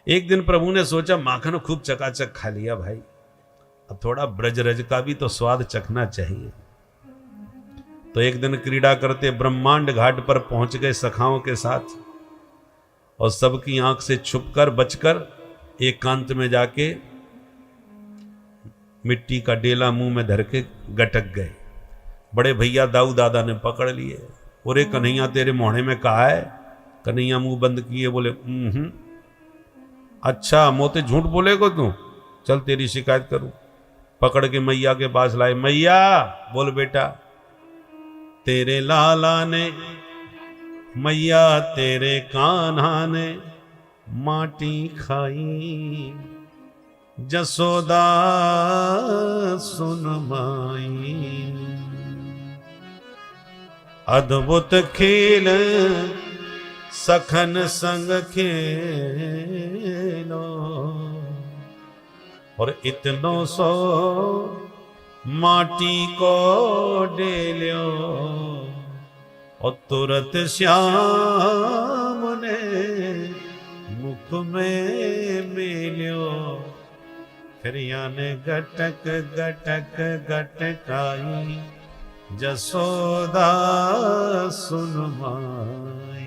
एक दिन प्रभु ने सोचा माखन खूब चकाचक खा लिया भाई, अब थोड़ा ब्रजरज का भी तो स्वाद चखना चाहिए। तो एक दिन क्रीड़ा करते ब्रह्मांड घाट पर पहुंच गए सखाओं के साथ, और सबकी आंख से छुपकर बचकर एकांत में जाके मिट्टी का डेला मुंह में धर के गटक गए। बड़े भैया दाऊ दादा ने पकड़ लिए, बोले कन्हैया तेरे मोहने में कहा है? कन्हैया मुंह बंद किए बोले अच्छा मोते झूठ बोलेगो तू, चल तेरी शिकायत करूं। पकड़ के मैया के पास लाए। मैया बोल बेटा, तेरे लाला ने, मैया तेरे कान्हा ने माटी खाई, जसोदा सुन माई, अद्भुत खेल सखन संग खेलो, और इतनो सो माटी को डेल्यो, और तुरत श्याम ने मुख में मेल्यो, फिर याने गटक गटक गटकाई, जसोदा सुन माई।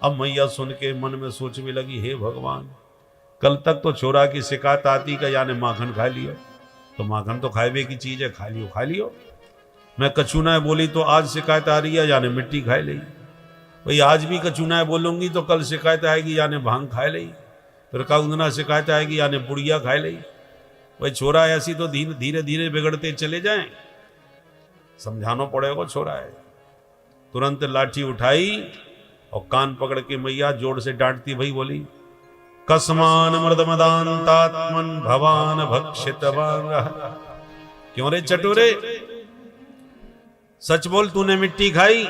अब मैया सुन के मन में सोचने लगी, हे भगवान, कल तक तो छोरा की शिकायत आती का याने माखन खा लियो, तो माखन तो खाए की चीज है, खा लियो खा लियो। मैं कचूना बोली तो आज शिकायत आ रही है यानी मिट्टी खाए ली। भाई आज भी कचूना बोलूंगी तो कल शिकायत आएगी यानी भांग खाए ली, फिर काउंदना शिकायत आएगी यानी पुड़िया खाए ली। भाई छोरा ऐसी तो धीरे धीरे धीरे बिगड़ते चले जाएं, समझाना पड़ेगा छोरा है। तुरंत लाठी उठाई और कान पकड़ के मैया जोर से डांटती भाई बोली, कस्मान मृदमदान्तात्मन भवान भक्षितवान। क्यों रे चटोरे, सच बोल, तूने मिट्टी खाई?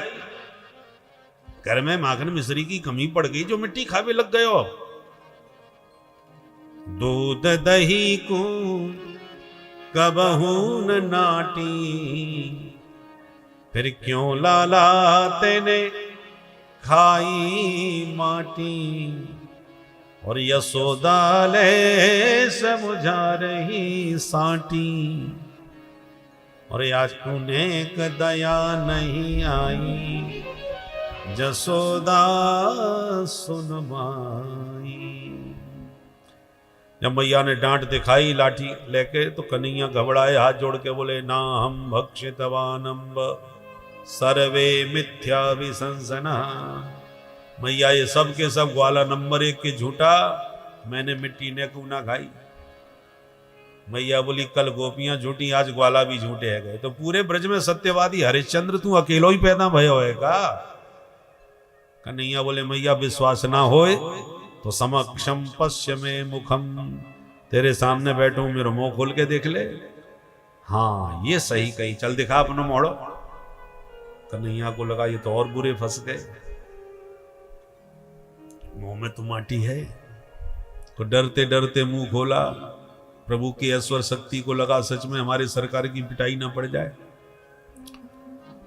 घर में माखन मिश्री की कमी पड़ गई जो मिट्टी खावे लग गए हो। दूध दही को कबहू न नाटी, फिर क्यों लाला तेने खाई माटी, और यशोदा ले समझा रही साटी, और आज तूने दया नहीं आई, जसोदा सुन माई। जब मैया ने डांट दिखाई लाठी लेके तो कन्हैया घबराए, हाथ जोड़ के बोले, ना हम भक्षितवानम्ब सर्वे मिथ्या विसंसना। मैया ये सब के सब ग्वाला नंबर 1 के झूठा, मैंने मिट्टी ने क्यों ना खाई। मैया बोली, कल गोपियां झूठी आज ग्वाला भी झूठे है गए, तो पूरे ब्रज में सत्यवादी हरिश्चंद्र तू अकेलो ही पैदा भयो होएगा। कन्हैया बोले, मैया विश्वास ना होए तो समक्षम पश्य में मुखम, तेरे सामने बैठू मेरा मुंह खोल के देख ले। हाँ ये सही कही, चल दिखा अपना मोड़ो। कन्हैया को लगा ये तो और बुरे फंस गए, मुंह में तो माटी है। तो डरते डरते मुंह खोला। प्रभु की ऐश्वर्य शक्ति को लगा सच में हमारे सरकार की पिटाई ना पड़ जाए।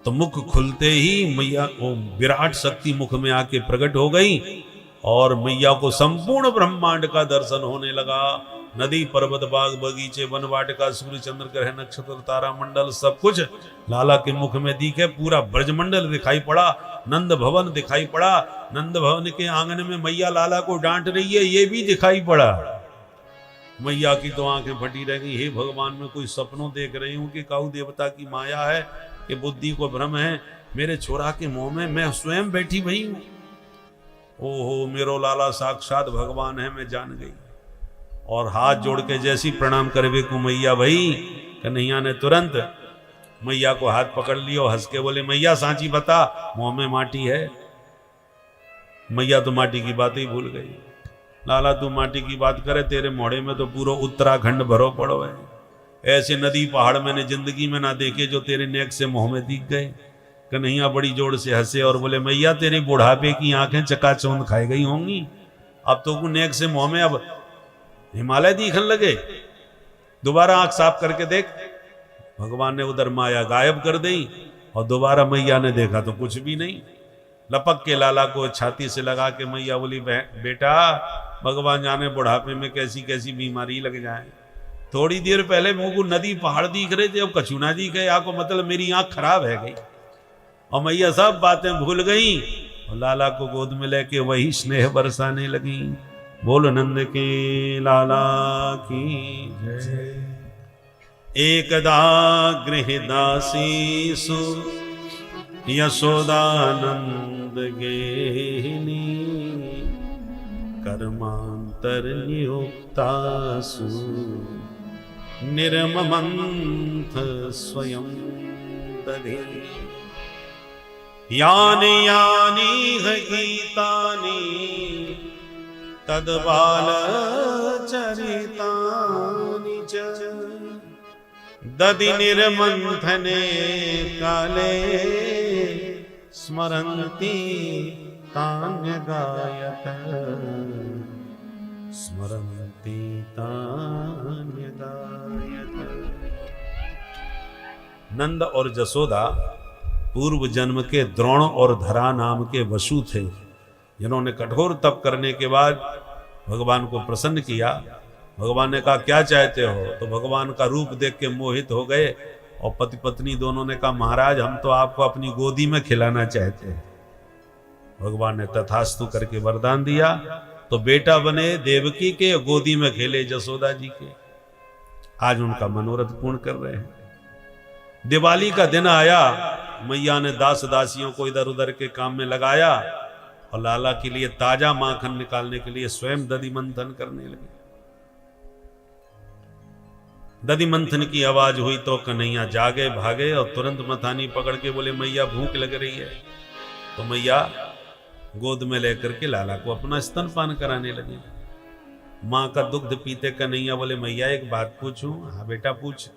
तो मुख खुलते ही मैया वो विराट शक्ति मुख में आके प्रकट हो गई, और मैया को संपूर्ण ब्रह्मांड का दर्शन होने लगा। नदी पर्वत बाग बगीचे वन वाटिका सूर्य चंद्र ग्रह नक्षत्र तारा मंडल सब कुछ लाला के मुख में दिखे। पूरा ब्रजमंडल दिखाई पड़ा, नंद भवन दिखाई पड़ा। नंद भवन के आंगन में मैया लाला को डांट रही है ये भी दिखाई पड़ा। मैया की तो आंखें फटी रह गई। हे भगवान, मैं कोई सपनों देख रही हूं कि काऊ देवता की माया है कि बुद्धि को भ्रम है। मेरे छोरा के मुंह में मैं स्वयं बैठी भई हूं। ओहो, मेरो लाला साक्षात भगवान है, मैं जान गई। और हाथ जोड़ के जैसी प्रणाम करवे को मैया भाई, कन्हैया ने तुरंत मैया को हाथ पकड़ लिया और हंस के बोले, मैया सांची बता, मुंह में माटी है। मैया तो माटी की बात ही भूल गई। लाला तू माटी की बात करे, तेरे मोड़े में तो पूरा उत्तराखंड भरो पड़ो है। ऐसे नदी पहाड़ मैंने जिंदगी में ना देखे जो तेरे नेक से मुंह में दिख गए। कन्हैया बड़ी जोर से हंसे और बोले, मैया तेरी बुढ़ापे की आंखें चकाचौंध खाई गई होंगी, अब तो नेक से मुंह में अब हिमालय दिखने लगे। दोबारा आंख साफ करके देख। भगवान ने उधर माया गायब कर दी और दोबारा मैया ने देखा तो कुछ भी नहीं। लपक के लाला को छाती से लगा के मैया बोली बेटा भगवान जाने बुढ़ापे में कैसी कैसी बीमारी लग जाए। थोड़ी देर पहले मुंह को नदी पहाड़ दिख रहे थे, अब कछुना जी गए आपको, मतलब मेरी आंख खराब है गई और मैया सब बातें भूल गई और लाला को गोद में लेके वही स्नेह बरसाने लगी। बोल नंद के लाला की जय। एकदा गृहदासीसु यशोदानंद गेहिनी कर्मांतर नियुक्तासु निर्ममंथ स्वयं दधे। यानि यानि गीतानि तद्बाल चरितानि च दधि निर्मंथने काले स्मरन्ति तान्य गायत स्मरन्ति तान्य गायत। नंद और जसोदा पूर्व जन्म के द्रोण और धरा नाम के वसु थे, जिन्होंने कठोर तप करने के बाद भगवान को प्रसन्न किया। भगवान ने कहा क्या चाहते हो, तो भगवान का रूप देख के मोहित हो गए और पति पत्नी दोनों ने कहा महाराज हम तो आपको अपनी गोदी में खिलाना चाहते हैं। भगवान ने तथास्तु करके वरदान दिया, तो बेटा बने देवकी के, गोदी में खेले जसोदा जी के। आज उनका मनोरथ पूर्ण कर रहे हैं। दिवाली का दिन आया, मैया ने दास दासियों को इधर उधर के काम में लगाया और लाला के लिए ताजा माखन निकालने के लिए स्वयं दधि मंथन करने लगे। दधि मंथन की आवाज हुई तो कन्हैया जागे भागे और तुरंत मथानी पकड़ के बोले मैया भूख लग रही है। तो मैया गोद में लेकर के लाला को अपना स्तनपान कराने लगे। माँ का दुग्ध पीते कन्हैया बोले मैया एक बात पूछूं? हाँ बेटा पूछ।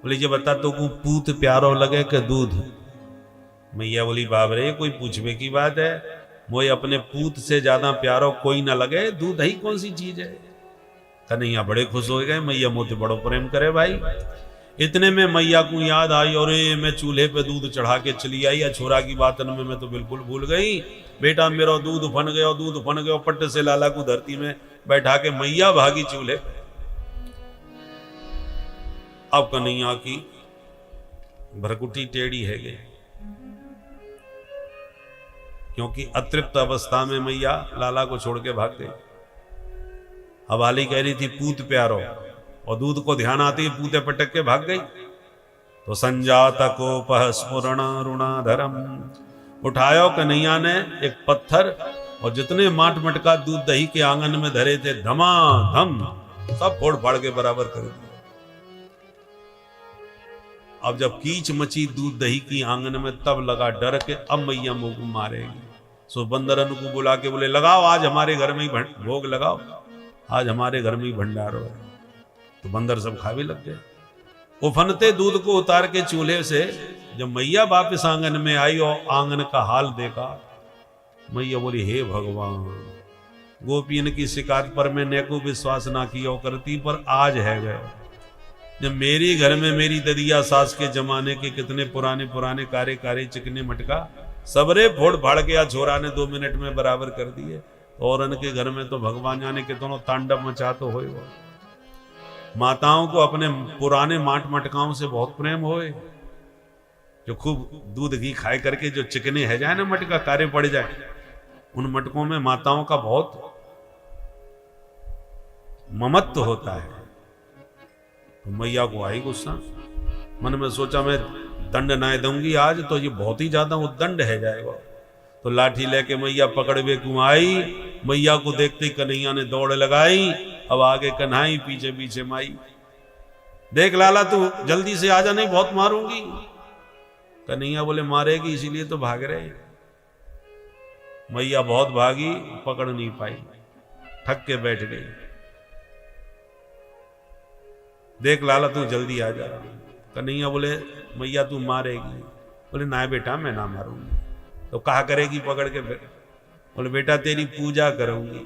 बोले ये बता तो पूत प्यारो लगे कि दूध? मैया बोली बाप रे कोई पूछवे की बात है, मोए अपने पूत से ज्यादा प्यारो कोई ना लगे, दूध ही कौन सी चीज है। कन्हैया बड़े खुश हो गए, मैया मोते बड़ो प्रेम करे भाई। इतने में मैया को याद आई और मैं चूल्हे पे दूध चढ़ा के चली आई, या छोरा की बात में मैं तो बिल्कुल भूल गई। बेटा मेरा दूध फन गया, दूध फन गया। पट्ट से लाला को धरती में बैठा के मैया भागी चूल्हे पे। अब कन्हैया की भरकुटी टेढ़ी है गई, क्योंकि अतृप्त अवस्था में मैया लाला को छोड़ के भाग गई। अब वाली कह रही थी पूत प्यारो, और दूध को ध्यान आती ही पूते पटक के भाग गई। तो संजात कोपः स्फुरण रुणाधरम, उठायो कन्हैया ने एक पत्थर और जितने माट मटका दूध दही के आंगन में धरे थे धमाधम सब फोड़ फाड़ के बराबर कर दिया। अब जब कीच मची दूध दही की आंगन में, तब लगा डर के अब मैया मुंह को मारेगी। सो बंदरन को बुला के बोले लगाओ आज हमारे घर में ही भोग लगाओ, आज हमारे घर में ही भंडार हो। तो बंदर सब खावे लग गए। उफनते दूध को उतार के चूल्हे से जब मैया वापिस आंगन में आई और आंगन का हाल देखा, मैया बोली हे भगवान, गोपियन की शिकायत पर मैं ने को विश्वास ना किया करती, पर आज है गए। जब मेरी घर में मेरी ददिया सास के जमाने के कितने पुराने पुराने कारे कारे चिकने मटका सबरे फोड़ फाड़ के छोरा ने 2 मिनट में बराबर कर दिए। और उनके घर में तो भगवान जाने के दोनों तांडव मचा तो होए। माताओं को अपने पुराने माट मटकाओं से बहुत प्रेम होए, जो खूब दूध घी खाए करके जो चिकने है जाए ना मटका कारे पड़ जाए, उन मटकों में माताओं का बहुत ममत्व होता है। तो मैया को आई गुस्सा, मन में सोचा मैं दंड ना दूंगी आज तो ये बहुत ही ज्यादा उद्दंड है जाएगा। तो लाठी लेके मैया पकड़वे को आई, मैया को देखते ही कन्हैया ने दौड़ लगाई। अब आगे कन्हाई पीछे पीछे माई। देख लाला तू जल्दी से आजा, नहीं बहुत मारूंगी। कन्हैया बोले मारेगी इसीलिए तो भाग रहे। मैया बहुत भागी, पकड़ नहीं पाई, थक के बैठ गई। देख लाला तू जल्दी आ जा। कन्हैया बोले मैया तू मारेगी? बोले ना बेटा मैं ना मारूंगी। तो कहा करेगी पकड़ के? फिर बोले बेटा तेरी पूजा करूंगी।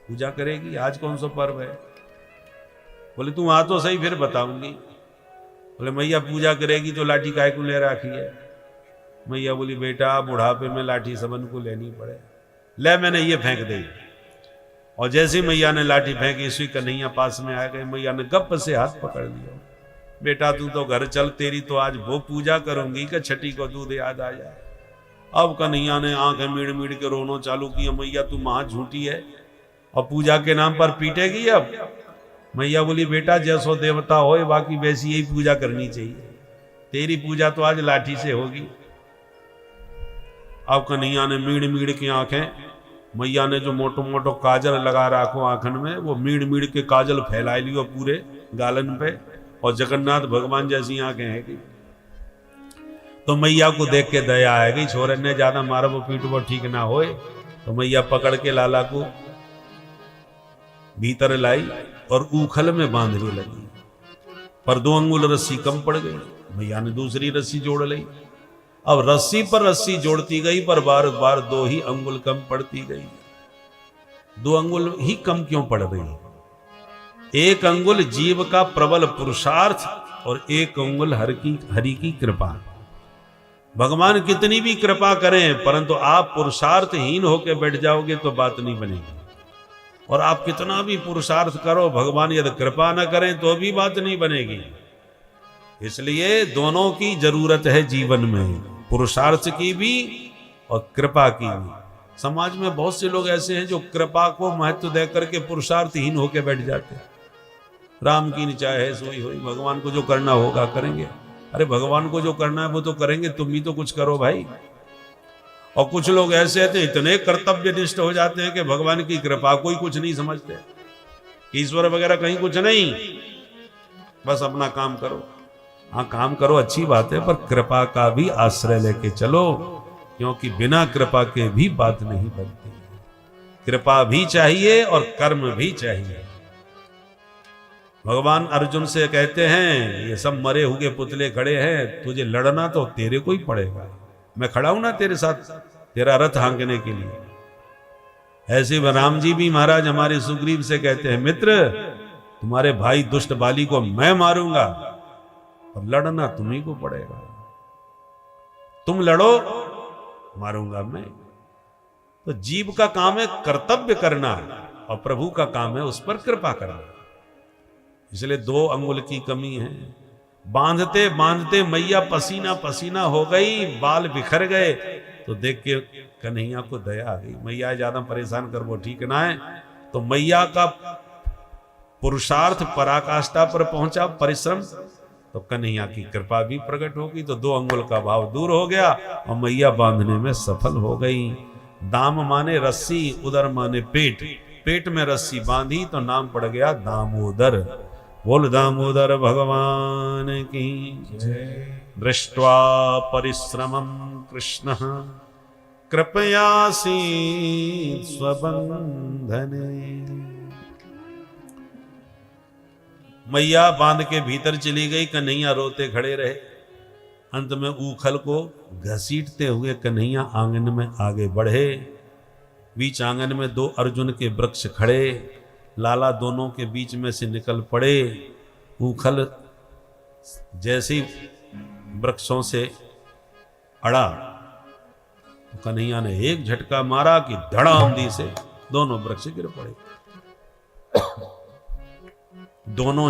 पूजा करेगी? आज कौन सा पर्व है? बोले तू आ तो सही फिर बताऊंगी। बोले मैया पूजा करेगी तो लाठी काय को ले रखी है? मैया बोली बेटा बुढ़ापे में लाठी सबन को लेनी पड़े, ले मैंने ये फेंक दी। और जैसे मैया ने लाठी फेंकी इसी कन्हैया पास में आ गए, मैया ने गप से हाथ पकड़ लिया, बेटा तू तो घर चल, तेरी तो आज वो पूजा करूंगी कि छठी को दूध याद आ जाए। अब कन्हैया ने आंखें मीड़ मीड़ के रोना चालू किया, मैया तू महा झूठी है और पूजा के नाम पर पीटेगी। अब मैया बोली बेटा जैसो देवता हो बाकी वैसी यही पूजा करनी चाहिए, तेरी पूजा तो आज लाठी से होगी। अब कन्हैया ने मीड़ मीड़ की आंखें, मैया ने जो मोटो मोटो काजल लगा रखो आंखन में, वो मीड़ मीड़ के काजल फैला लियो पूरे गालन पे, और जगन्नाथ भगवान जैसी आंखें हैं कि तो मैया को देख के दया आ गई, छोरे ने ज्यादा मारो वो पीट वो ठीक ना होए। तो मैया पकड़ के लाला को भीतर लाई और ऊखल में बांधने लगी, पर 2 अंगुल रस्सी कम पड़ गई। मैया ने दूसरी रस्सी जोड़ ली, अब रस्सी पर रस्सी जोड़ती गई पर बार बार 2 ही अंगुल कम पड़ती गई। 2 अंगुल ही कम क्यों पड़ रही? 1 अंगुल जीव का प्रबल पुरुषार्थ और 1 अंगुल हरि की कृपा। भगवान कितनी भी कृपा करें परंतु आप पुरुषार्थहीन होकर बैठ जाओगे तो बात नहीं बनेगी, और आप कितना भी पुरुषार्थ करो भगवान यदि कृपा न करें तो भी बात नहीं बनेगी। इसलिए दोनों की जरूरत है जीवन में, पुरुषार्थ की भी और कृपा की भी। समाज में बहुत से लोग ऐसे हैं जो कृपा को महत्व देकर के पुरुषार्थहीन होकर बैठ जाते हैं। राम की निचाह है सोई होई, भगवान को जो करना होगा करेंगे। अरे भगवान को जो करना है वो तो करेंगे, तुम भी तो कुछ करो भाई। और कुछ लोग ऐसे थे इतने कर्तव्यनिष्ठ हो जाते हैं कि भगवान की कृपा कोई कुछ नहीं समझते, ईश्वर वगैरह कहीं कुछ नहीं, बस अपना काम करो। हाँ काम करो अच्छी बात है, पर कृपा का भी आश्रय लेके चलो, क्योंकि बिना कृपा के भी बात नहीं बनती। कृपा भी चाहिए और कर्म भी चाहिए। भगवान अर्जुन से कहते हैं ये सब मरे हुए पुतले खड़े हैं, तुझे लड़ना तो तेरे को ही पड़ेगा, मैं खड़ा हूं ना तेरे साथ तेरा रथ हाँकने के लिए। ऐसे राम जी भी महाराज हमारे सुग्रीव से कहते हैं मित्र तुम्हारे भाई दुष्ट बाली को मैं मारूंगा और लड़ना तुम्ही को पड़ेगा, तुम लड़ो मारूंगा मैं। तो जीव का काम है कर्तव्य करना और प्रभु का काम है उस पर कृपा करना। इसलिए 2 अंगुल की कमी है। बांधते बांधते मैया पसीना पसीना हो गई, बाल बिखर गए, तो देख के कन्हैया को दया आ गई, मैया ज्यादा परेशान कर वो ठीक ना है। तो मैया का पुरुषार्थ पराकाष्ठा पर पहुंचा, परिश्रम, तो कन्हैया की कृपा भी प्रकट होगी, तो 2 अंगुल का भाव दूर हो गया और मैया बांधने में सफल हो गई। दाम माने रस्सी, उदर माने पेट, पेट में रस्सी बांधी तो नाम पड़ गया दामोदर। बोल दामोदर भगवान की जय। दृष्ट्वा परिश्रमं कृष्ण कृपयासी स्वबंधने। मैया बांध के भीतर चली गई, कन्हैया रोते खड़े रहे। अंत में ऊखल को घसीटते हुए कन्हैया आंगन में आगे बढ़े। बीच आंगन में 2 अर्जुन के वृक्ष खड़े, लाला दोनों के बीच में से निकल पड़े। ऊखल जैसे वृक्षों से अड़ा तो कन्हैया ने एक झटका मारा कि धड़ामदी से दोनों वृक्ष गिर पड़े। दोनों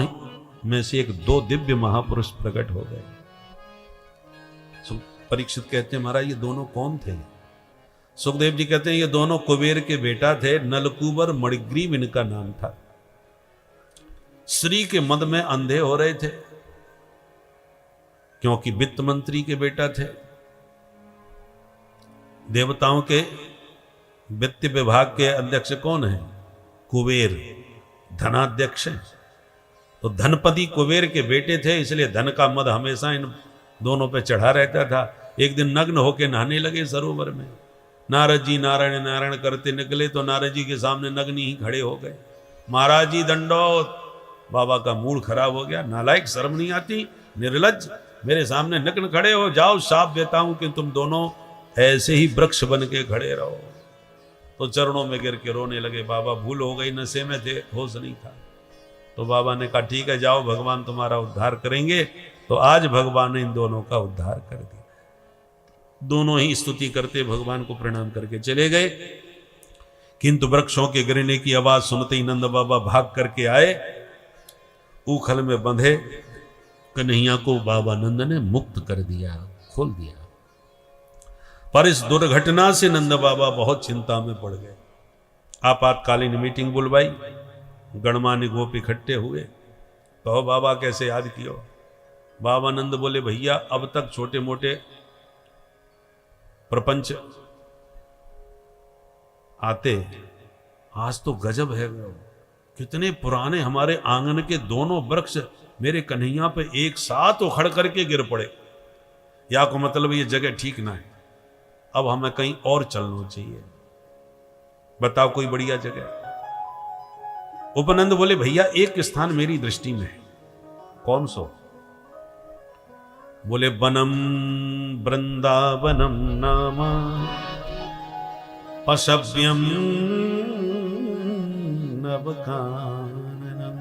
में से 2 दिव्य महापुरुष प्रकट हो गए। परीक्षित कहते हैं महाराज ये दोनों कौन थे? सुखदेव जी कहते हैं ये दोनों कुबेर के बेटा थे, नलकूबर मणिग्रीव इनका नाम था। श्री के मद में अंधे हो रहे थे क्योंकि वित्त मंत्री के बेटा थे। देवताओं के वित्त विभाग के अध्यक्ष कौन है? कुबेर, धनाध्यक्ष हैं। तो धनपति कुबेर के बेटे थे, इसलिए धन का मद हमेशा इन दोनों पे चढ़ा रहता था। एक दिन नग्न होकर नहाने लगे सरोवर में। नारद जी नारायण नारायण करते निकले तो नारद जी के सामने नग्न ही खड़े हो गए। महाराज जी दंडोत। बाबा का मूड खराब हो गया, नालायक, शर्म नहीं आती, निर्लज्ज, मेरे सामने नग्न खड़े हो, जाओ शाप देता हूं कि तुम दोनों ऐसे ही वृक्ष बन के खड़े रहो। तो चरणों में गिर के रोने लगे। बाबा भूल हो गई, नशे में थे, होश नहीं था। तो बाबा ने कहा ठीक है जाओ, भगवान तुम्हारा उद्धार करेंगे। तो आज भगवान ने इन दोनों का उद्धार कर दिया। दोनों ही स्तुति करते भगवान को प्रणाम करके चले गए। किंतु वृक्षों के गिरने की आवाज सुनते ही नंद बाबा भाग करके आए, ऊखल में बंधे कन्हैया को बाबा नंद ने मुक्त कर दिया, खोल दिया। पर इस दुर्घटना से नंद बाबा बहुत चिंता में पड़ गए। आपातकालीन मीटिंग बुलवाई, गणमान्य गोप इकट्ठे हुए, तो बाबा कैसे याद कियो। बाबा नंद बोले, भैया अब तक छोटे मोटे प्रपंच आते, आज तो गजब है। कितने पुराने हमारे आंगन के दोनों वृक्ष मेरे कन्हैया पे एक साथ उखड़ करके गिर पड़े। या को मतलब ये जगह ठीक ना है, अब हमें कहीं और चलना चाहिए, बताओ कोई बढ़िया जगह। उपनंद बोले, भैया एक स्थान मेरी दृष्टि में है। कौन सो? बोले, वनम वृंदावनम नामा पशव्यम नवकाननम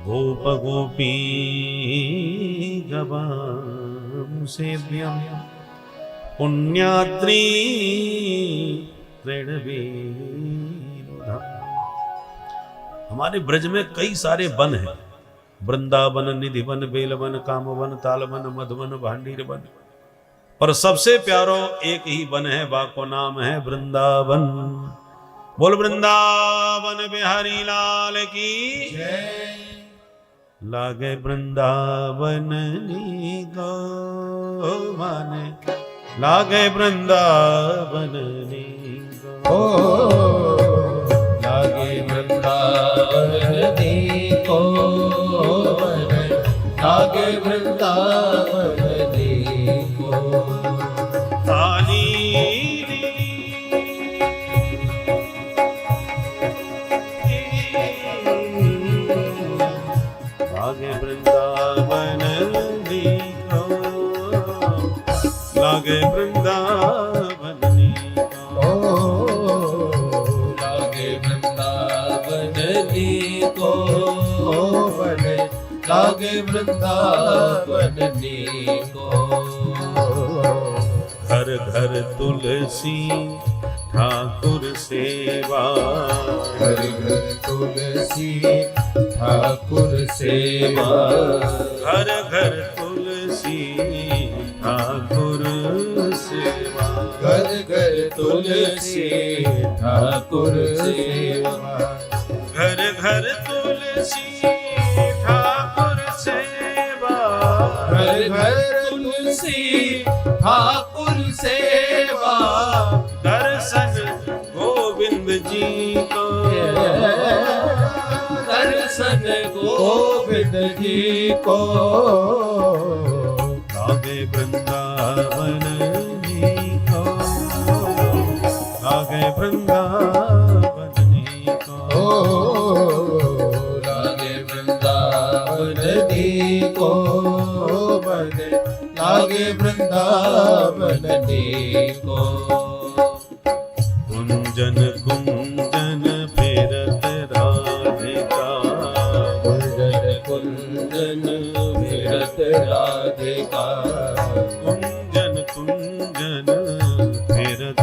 गोप गोपी गवाम सेव्यम पुण्याद्री हमारे ब्रज में कई सारे वन हैं, वृंदावन, निधि वन, बेल वन, काम वन, ताल वन, मधुवन, भांडीर वन, पर सबसे प्यारो एक ही वन है, बाको नाम है वृंदावन। बोल वृंदावन बिहारी लाल की जय। लागे वृंदावन नी गो माने, लागे वृंदावन नी गो, लागे वृंदावन नी को वन, लागे वृंदावन नी को ताली लागे वृंदावन नी को, लागे वृंदावन नी को, लागे वृंदावन नी को वन, लागे वृंदावन नी को। घर घर तुलसी ठाकुर सेवा, घर घर तुलसी ठाकुर सेवा, घर घर तुलसी ठाकुर सेवा, घर घर तुलसी ठाकुर सेवा, घर घर तुलसी ठाकुर सेवा, घर घर तुलसी ठाकुर सेवा, दर्शन गोविंद जी को, दर्शन गोविंद जी को। लागे वृंदावन जी को, लागे वृंदावन जी को, लागे वृंदावन नी को वन, लागे वृंदावन नी को। कुंजन कुंजन फिरत राधिका, कुंजन कुंजन फिरत राधिका, कुंजन कुंजन फिरत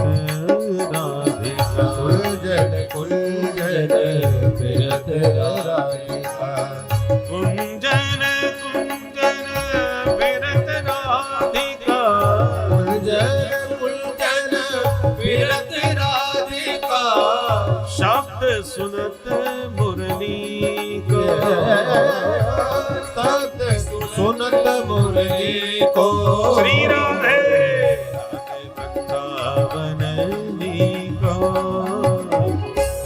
राधिका, कुंजन कुंजन फिरत राधिका, कुंजन कुंजन फिरत राधिका, कुंजन कुंजन फिरत राधिका, शब्द सुनत मुरली को, सत सुनत मुरली को। श्री राधे वृंदावन नी को,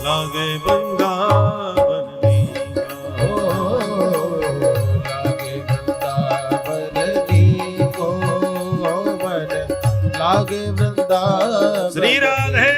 लागे वृंदावन नी को, लागे वृंदावन नी को वन, लागे वृंदावन। श्री राधे।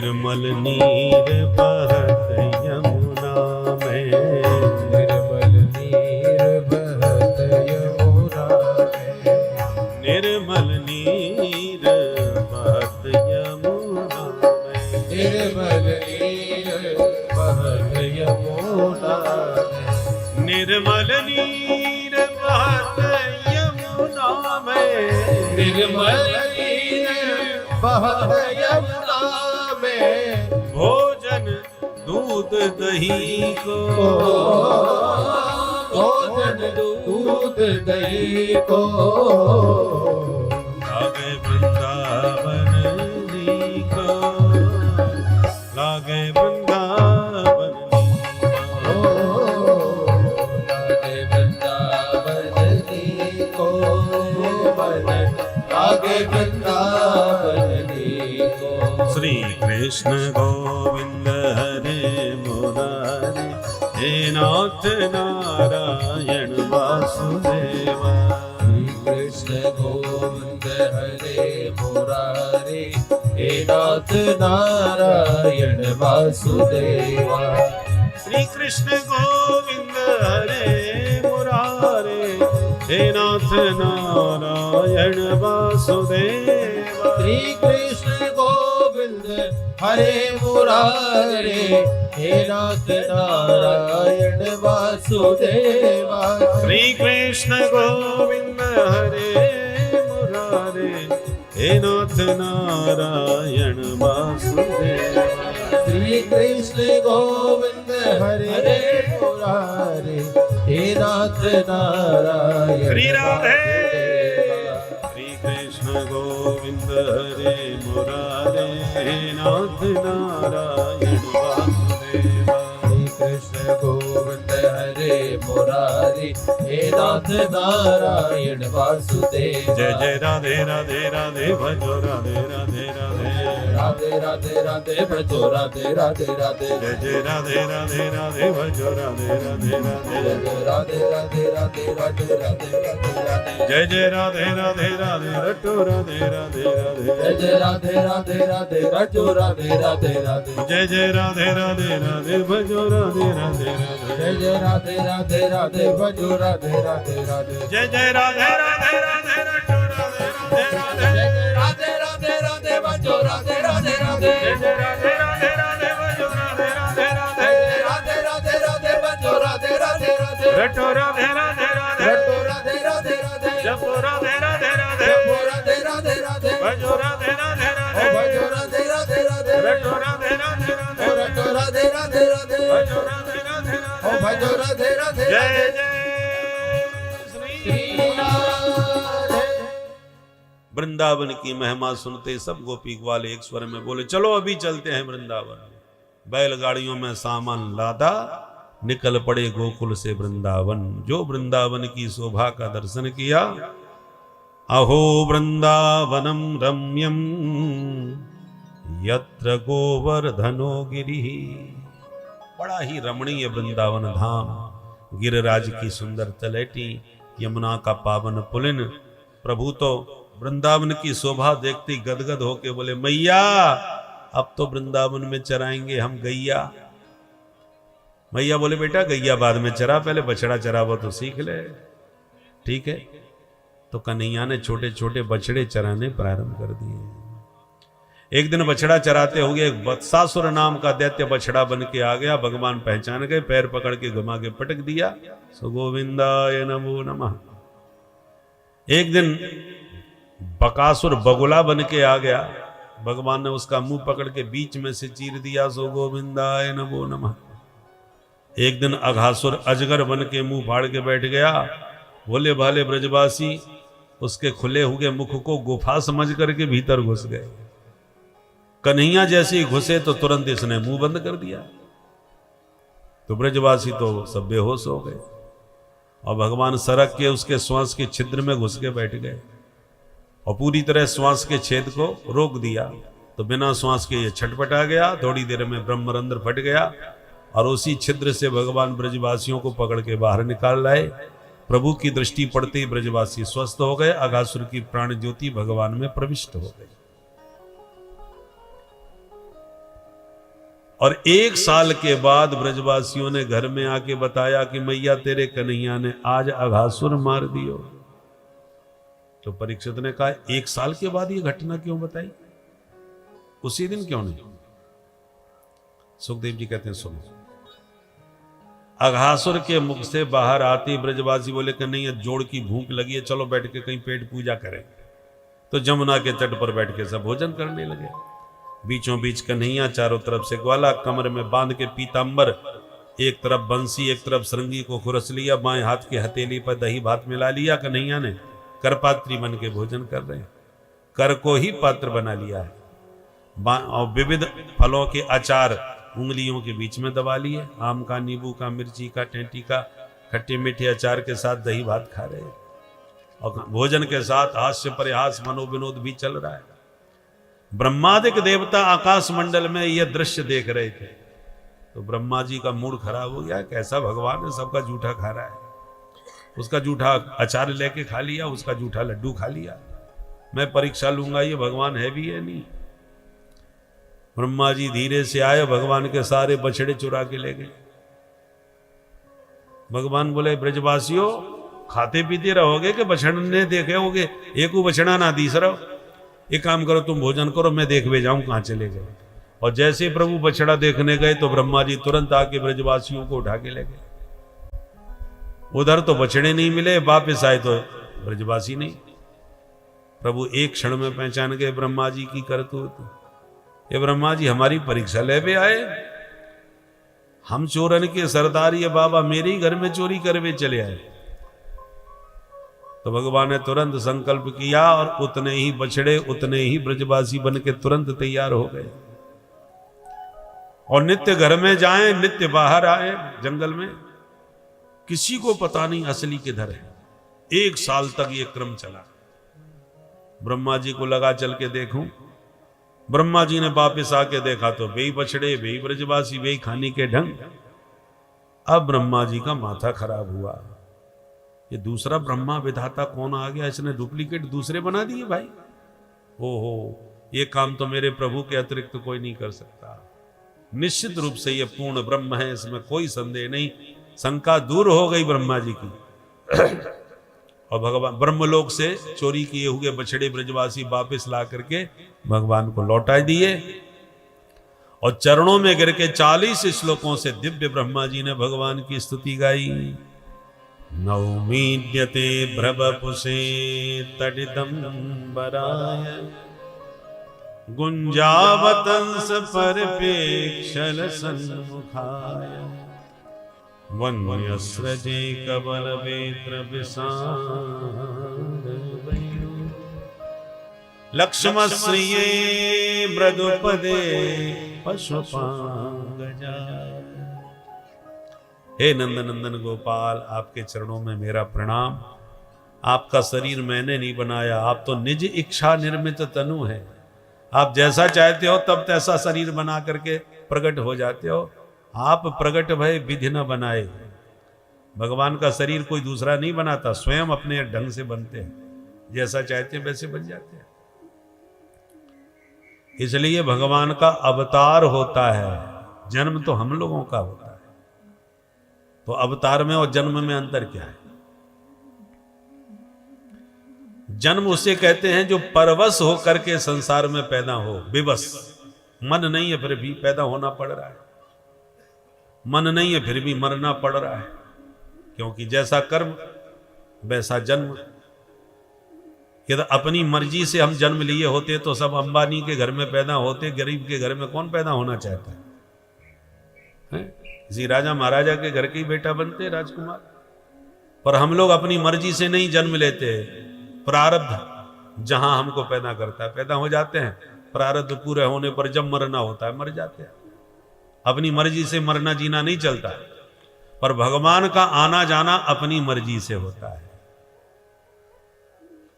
निर्मल नीर बहत यमुना में, निर्मल नीर बहत यमुना में, निर्मल नीर बहत यमुना में, निर्मल नीर बहत यमुना में, निर्मल नीर बहत यमुना में, निर्मल नीर बहत यमुना में, भोजन दूध दही को, भोजन दूध दही को, लागे वृंदावन जी को, लागे वृंदावन जी को, लागे वृंदावन जी को मन, लागे वृंदावन जी को। श्री कृष्ण गोविंद हरे मुरारे, हे नाथ नारायण वासुदेवा, श्री कृष्ण गोविंद हरे मुरारे, हे नाथ नारायण वासुदेवा, श्री कृष्ण गोविंद हरे मुरारे, हे नाथ नारायण वासुदेवा, श्री कृष्ण गोविंद हरे मुरारे, हे नाथ नारायण वासुदेवा, श्री कृष्ण गोविंद हरे मुरारे, हे नाथ नारायण वासुदेवा, श्री कृष्ण गोविंद हरे मुरारे, हे नाथ नारायण श्री राधे, वासुदेवा। श्री कृष्ण गोविंद हरे मुरारे, हे नाथ नारायण वासुदेवा, श्री कृष्ण गोविंद हरे मुरारी, हे नाथ नारायण वासुदेव। जय जय राधे राधे राधे भजो राधे राधे राधे, राधे राधे राधे भजो राधे राधे राधे, जय जय राधे राधे राधे भजो राधे राधे राधे, राधे राधे राधे राधे राधे राधे राधे, जय जय राधे राधे राधे रटो राधे राधे राधे, जय जय राधे राधे राधे रजो राधे राधे राधे, जय जय राधे राधे राधे भजो राधे राधे राधे, जय जय राधे राधे राधे भजो राधे राधे राधे, जय जय राधे राधे राधे रटो राधे राधे राधे, जय जय राधे राधे राधे भजो राधे राधे राधे, जय जय राधे राधे राधे भजो राधे राधे राधे, राधे राधे राधे भजो राधे राधे राधे, रटो राधे राधे राधे, रटो राधे राधे राधे, जपो राधे राधे राधे, जपो राधे राधे राधे, भजो राधे राधे राधे, भजो राधे राधे राधे, रटो राधे राधे राधे, रटो राधे राधे राधे, भजो राधे राधे राधे, भजो राधे राधे जय राधे। जय श्री श्री राधे। वृंदावन की महिमा सुनते सब गोपी ग्वाल एक स्वर में बोले, चलो अभी चलते हैं वृंदावन। बैलगाड़ियों में सामान लादा, निकल पड़े गोकुल से वृंदावन। जो वृंदावन की शोभा का दर्शन किया, अहो वृंदावनम रम्यम यत्र गोवर्धनो गिरिः। बड़ा ही रमणीय वृंदावन धाम, गिरिराज की सुंदर तलैटी, यमुना का पावन पुलिन। प्रभु तो वृंदावन की शोभा देखते गदगद होके बोले, मैया अब तो वृंदावन में चराएंगे हम गैया। मैया बोले, बेटा गैया बाद में चरा, पहले बछड़ा चरावो तो सीख ले। ठीक है, तो कन्हैया ने छोटे छोटे बछड़े चराने प्रारंभ कर दिए। एक दिन बछड़ा चराते हुए एक वत्सासुर नाम का दैत्य बछड़ा बन के आ गया। भगवान पहचान गए, पैर पकड़ के घुमा के पटक दिया। सो गोविंदाय नमो नमः। एक दिन बकासुर बगुला बन के आ गया। भगवान ने उसका मुंह पकड़ के बीच में से चीर दिया। सो गोविंदाय नमो नमः। एक दिन अघासुर अजगर बन के मुंह फाड़ के बैठ गया। भोले भाले ब्रजवासी उसके खुले हुए मुख को गुफा समझ करके भीतर घुस गए। कन्हैया जैसे ही घुसे तो तुरंत इसने मुंह बंद कर दिया। तो ब्रजवासी तो सब बेहोश हो गए और भगवान सरक के उसके श्वास के छिद्र में घुस के बैठ गए और पूरी तरह श्वास के छेद को रोक दिया। तो बिना श्वास के ये छटपटा गया। थोड़ी देर में ब्रह्मरंध्र फट गया और उसी छिद्र से भगवान ब्रजवासियों को पकड़ के बाहर निकाल लाए। प्रभु की दृष्टि पड़ते ही ब्रजवासी स्वस्थ हो गए। अघासुर की प्राण ज्योति भगवान में प्रविष्ट हो गई। और 1 साल के बाद ब्रजवासियों ने घर में आके बताया कि मैया तेरे कन्हैया ने आज अघासुर मार दियो। तो परीक्षित ने कहा 1 साल के बाद ये घटना क्यों बताई, उसी दिन क्यों नहीं? सुखदेव जी कहते हैं सुनो, अघासुर के मुख से बाहर आती ब्रजवासी बोले कन्हैया जोड़ की भूख लगी है, चलो बैठ के कहीं पेट पूजा करें। तो जमुना के तट पर बैठ के सब भोजन करने लगे। बीचों बीच कन्हैया, चारों तरफ से ग्वाला, कमर में बांध के पीतांबर, एक तरफ बंसी एक तरफ सरंगी को खुरस लिया, बाएं हाथ की हथेली पर दही भात मिला लिया। कन्हैया ने करपात्री बन के भोजन कर रहे हैं, कर को ही पात्र बना लिया है, और विविध फलों के अचार उंगलियों के बीच में दबा लिए, आम का, नींबू का, मिर्ची का, टेंटी का, खट्टे मीठे अचार के साथ दही भात खा रहे हैं। और भोजन के साथ हास्य परिहास मनोविनोद भी चल रहा है। ब्रह्मादिक देवता आकाश मंडल में यह दृश्य देख रहे थे। तो ब्रह्मा जी का मूड खराब हो गया, कैसा भगवान है, सबका जूठा खा रहा है। उसका जूठा अचार लेके खा लिया, उसका जूठा लड्डू खा लिया। मैं परीक्षा लूंगा ये भगवान है भी है नहीं। ब्रह्मा जी धीरे से आए, भगवान के सारे बछड़े चुरा के ले गए। भगवान बोले ब्रजवासियों खाते पीते रहोगे कि बछड़ने देखे होगे, एक बछड़ा ना दीस रहो। एक काम करो, तुम भोजन करो, मैं देखवे जाऊं कहां चले गए। और जैसे प्रभु बछड़ा देखने गए तो ब्रह्मा जी तुरंत आके ब्रजवासियों को उठा के ले गए। उधर तो बछड़े नहीं मिले, वापिस आए तो ब्रजवासी नहीं। प्रभु एक क्षण में पहचान गए ब्रह्मा जी की करतूत। ये ब्रह्मा जी हमारी परीक्षा लेवे आए, हम चोरन के सरदार, ये बाबा मेरे ही घर में चोरी करवे चले आए। तो भगवान ने तुरंत संकल्प किया और उतने ही बछड़े उतने ही ब्रजवासी बन के तुरंत तैयार हो गए। और नित्य घर में जाएं, नित्य बाहर आए जंगल में, किसी को पता नहीं असली किधर है। 1 साल तक ये क्रम चला। ब्रह्मा जी को लगा चल के देखूं। ब्रह्मा जी ने वापिस आके देखा तो वे बछड़े, वे ब्रजवासी, वे खाने के ढंग। अब ब्रह्मा जी का माथा खराब हुआ। ये दूसरा ब्रह्मा विधाता कौन आ गया, इसने डुप्लीकेट दूसरे बना दिए भाई। ओहो, ये काम तो मेरे प्रभु के अतिरिक्त कोई नहीं कर सकता। निश्चित रूप से ये पूर्ण ब्रह्म है, इसमें कोई संदेह नहीं। शंका दूर हो गई ब्रह्मा जी की। और भगवान ब्रह्मलोक से चोरी किए हुए बछड़े ब्रजवासी वापस ला करके भगवान को लौटा दिए। और चरणों में गिर के 40 श्लोकों से दिव्य ब्रह्मा जी ने भगवान की स्तुति गाई। नौमीड्यते भ्रवपुषे तडिदंबराय गुंजावतंस परपेक्षल सन्मुखाय वन्यस्रजे कबल वेत्र लक्ष्मश्रिये मृदुपदे पशुपांगजाय। हे नंदनंदन गोपाल, आपके चरणों में मेरा प्रणाम। आपका शरीर मैंने नहीं बनाया, आप तो निज इच्छा निर्मित तनु है। आप जैसा चाहते हो तब तैसा शरीर बना करके प्रकट हो जाते हो। आप प्रकट भय विधि न बनाए। भगवान का शरीर कोई दूसरा नहीं बनाता, स्वयं अपने ढंग से बनते हैं, जैसा चाहते हैं वैसे बन जाते हैं। इसलिए भगवान का अवतार होता है, जन्म तो हम लोगों का होता है। तो अवतार में और जन्म में अंतर क्या है? जन्म उसे कहते हैं जो परवश होकर के संसार में पैदा हो, विवश। मन नहीं है फिर भी पैदा होना पड़ रहा है, मन नहीं है फिर भी मरना पड़ रहा है, क्योंकि जैसा कर्म वैसा जन्म। यदि अपनी मर्जी से हम जन्म लिए होते तो सब अंबानी के घर में पैदा होते, गरीब के घर में कौन पैदा होना चाहता है? किसी राजा महाराजा के घर के ही बेटा बनते राजकुमार। पर हम लोग अपनी मर्जी से नहीं जन्म लेते, प्रारब्ध जहां हमको पैदा करता है पैदा हो जाते हैं। प्रारब्ध पूरे होने पर जब मरना होता है मर जाते हैं। अपनी मर्जी से मरना जीना नहीं चलता, पर भगवान का आना जाना अपनी मर्जी से होता है।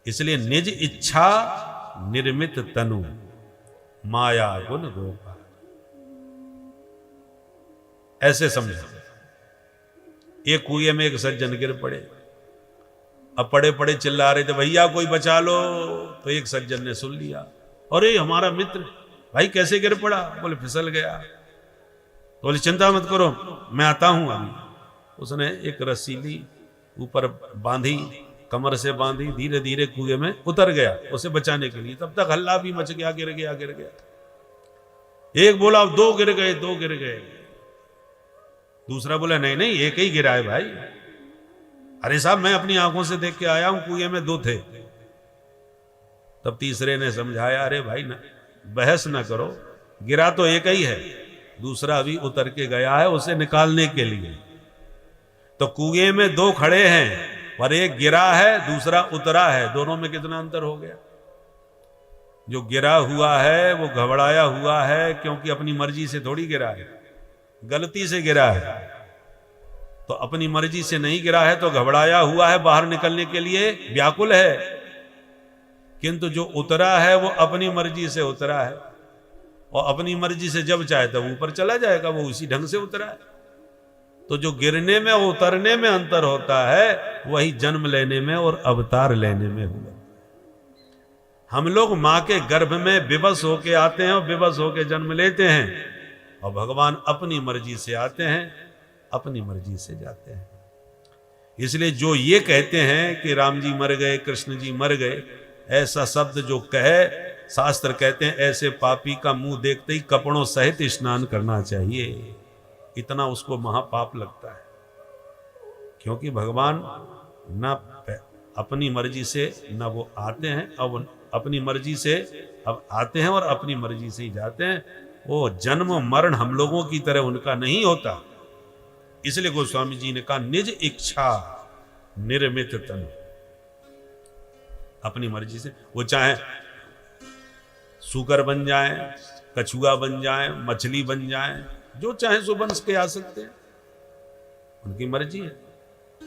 इसलिए निज इच्छा निर्मित तनु माया गुण गोपाल, ऐसे समझो। एक कुएं में एक सज्जन गिर पड़े। अब पड़े पड़े चिल्ला रहे थे भैया कोई बचा लो। तो एक सज्जन ने सुन लिया, अरे हमारा मित्र भाई कैसे गिर पड़ा? बोले फिसल गया। तो बोले चिंता मत करो, मैं आता हूं अभी। उसने एक रस्सी ली, ऊपर बांधी, कमर से बांधी, धीरे धीरे कुएं में उतर गया उसे बचाने के लिए। तब तक हल्ला भी मच गया, गिर गया गिर गया। एक बोला 2 गिर गए, 2 गिर गए। दूसरा बोला नहीं नहीं, एक ही गिरा है भाई। अरे साहब मैं अपनी आंखों से देख के आया हूं, कुएं में 2 थे। तब तीसरे ने समझाया, अरे भाई ना बहस ना करो, गिरा तो एक ही है, दूसरा अभी उतर के गया है उसे निकालने के लिए। तो कुएं में 2 खड़े हैं और एक गिरा है, दूसरा उतरा है, दोनों में कितना अंतर हो गया। जो गिरा हुआ है वो घबराया हुआ है, क्योंकि अपनी मर्जी से थोड़ी गिरा है, गलती से गिरा है। तो अपनी मर्जी से नहीं गिरा है तो घबराया हुआ है, बाहर निकलने के लिए व्याकुल है। किंतु जो उतरा है वो अपनी मर्जी से उतरा है, और अपनी मर्जी से जब चाहे तब ऊपर चला जाएगा, वो उसी ढंग से उतरा है। तो जो गिरने में और उतरने में अंतर होता है, वही जन्म लेने में और अवतार लेने में हुआ। हम लोग मां के गर्भ में विवश होके आते हैं और विवश होके जन्म लेते हैं, और भगवान अपनी मर्जी से आते हैं, अपनी मर्जी से जाते हैं। इसलिए जो ये कहते हैं कि राम जी मर गए, कृष्ण जी मर गए, ऐसा शब्द जो कहे, शास्त्र कहते हैं ऐसे पापी का मुंह देखते ही कपड़ों सहित स्नान करना चाहिए। इतना उसको महापाप लगता है, क्योंकि भगवान न अपनी मर्जी से न वो आते हैं, अब अपनी मर्जी से अब आते हैं और अपनी मर्जी से ही जाते हैं। वो जन्म मरण हम लोगों की तरह उनका नहीं होता। इसलिए गोस्वामी जी ने कहा निज इच्छा निर्मित तन, अपनी मर्जी से। वो चाहे सूकर बन जाए, कछुआ बन जाए, मछली बन जाए, जो चाहे सो बन के आ सकते हैं, उनकी मर्जी है।